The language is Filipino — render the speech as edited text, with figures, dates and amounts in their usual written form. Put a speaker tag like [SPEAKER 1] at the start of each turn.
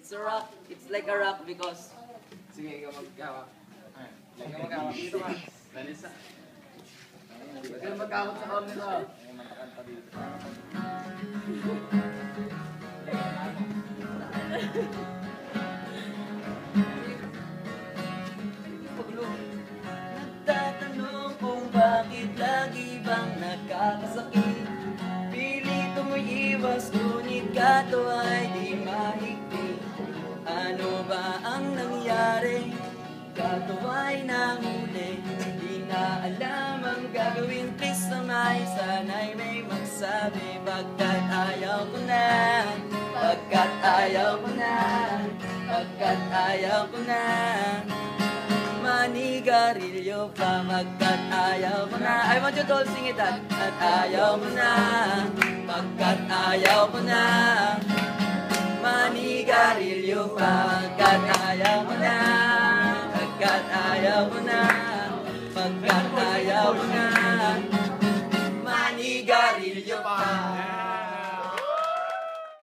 [SPEAKER 1] It's a rock. It's like a rock because...
[SPEAKER 2] Sige, ikaw magkawak. Ikaw magkawak. Dito ka. Dalisa. Huwag ka magkawak sa corner ko. Ay, matakanta dito.
[SPEAKER 1] Nagtatanong kung bakit lagi bang nakakasakit. Pilit umiiwas, ngunit kato ay di mahigpit. Ano ba ang nangyari? Kato ay nahuli. Di na alam ang gagawin. Please naman, sana'y may magsabi. Pagkat ayaw ko na, pagkat ayaw ko na, pagkat ayaw ko na. Manigarilyo pa, pagkat ayaw ko na. I want you to all sing it at ayaw ko na, pagkat ayaw ko na. Manigarilyo pa, pagkat ayaw ko na, pagkat ayaw ko na, pagkat ayaw ko na. Manigarilyo pa.